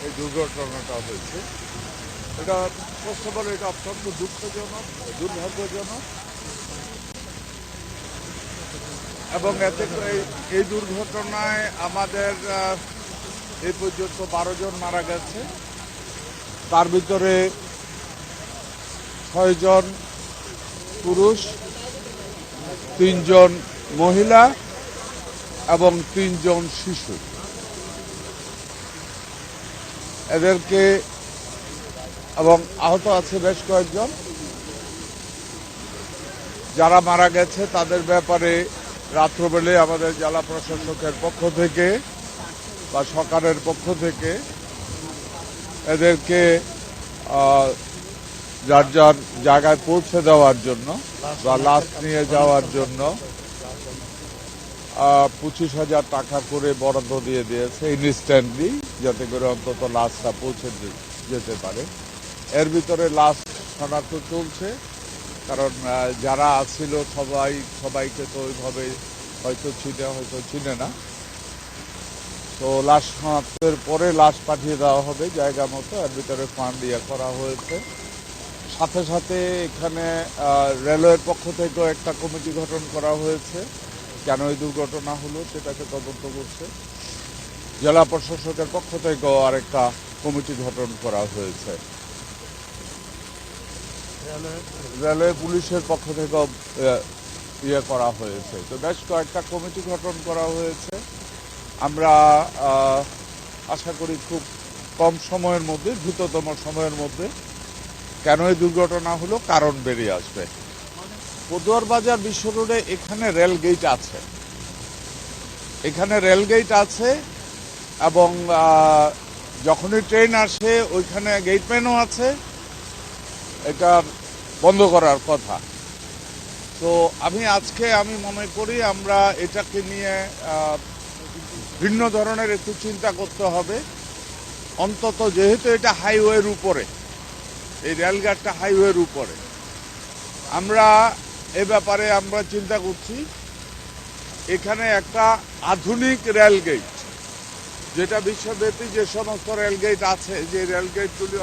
এই দুর্ঘটনাটা হয়েছে। এটা ফার্স্ট অফ অল এটা অত্যন্ত দুঃখজনক, দুর্ভাগ্যজনক, এবং এতে এই দুর্ঘটনায় আমাদের এই পর্যন্ত 12 জন মারা গেছে। তার ভিতরে 6 জন পুরুষ, 3 জন মহিলা এবং 3 জন শিশু। এদেরকে এবং আহত আছে বেশ কয়েকজন। যারা মারা গেছে তাদের ব্যাপারে রাত্রবেলে আমাদের জেলা প্রশাসকের পক্ষ থেকে বা সরকারের পক্ষ থেকে এদেরকে যার যার জায়গায় পৌঁছে দেওয়ার জন্য বা লাশ নিয়ে যাওয়ার জন্য 25,000 টাকা করে বরাদ্দ দিয়ে দিয়েছে ইনস্ট্যান্টলি, যাতে করে অন্তত লাশটা পৌঁছে যেতে পারে। এর ভিতরে লাশ শনাক্ত চলছে, কারণ যারা আসছিল সবাইকে তো ওইভাবে হয়তো চিনে না। তো লাশ শনাক্তের পরে লাশ পাঠিয়ে দেওয়া হবে জায়গা মতো। এর ভিতরে ফান্ড করা হয়েছে। সাথে সাথে এখানে রেলওয়ের পক্ষ থেকেও একটা কমিটি গঠন করা হয়েছে, কেন এই দুর্ঘটনা হলো সেটাকে তদন্ত করছে। জেলা প্রশাসকের পক্ষ থেকেও আরেকটা কমিটি গঠন করা হয়েছে। রেলওয়ে পুলিশের পক্ষ থেকেও করা হয়েছে। তো বেশ কয়েকটা কমিটি গঠন করা হয়েছে। আমরা আশা করি খুব কম সময়ের মধ্যে, দ্রুততম সময়ের মধ্যে কেন এই দুর্ঘটনা হলো কারণ বেরিয়ে আসবে। পদুয়ার বাজার বিশ্ব রোডে এখানে রেল গেট আছে, এবং যখনই ট্রেন আসে ওইখানে গেটম্যানও আছে, এটা বন্ধ করার কথা। তো আমি মনে করি আমরা এটাকে নিয়ে ভিন্ন ধরনের একটু চিন্তা করতে হবে। অন্তত যেহেতু এটা হাইওয়ের উপরে, এই রেলঘাটটা হাইওয়ের উপরে, আমরা এ ব্যাপারে আমরা চিন্তা করছি এখানে একটা আধুনিক রেলগেট, যেটা বিশ্বব্যাপী যে সমস্ত রেলগেট আছে, যে রেলগেটগুলি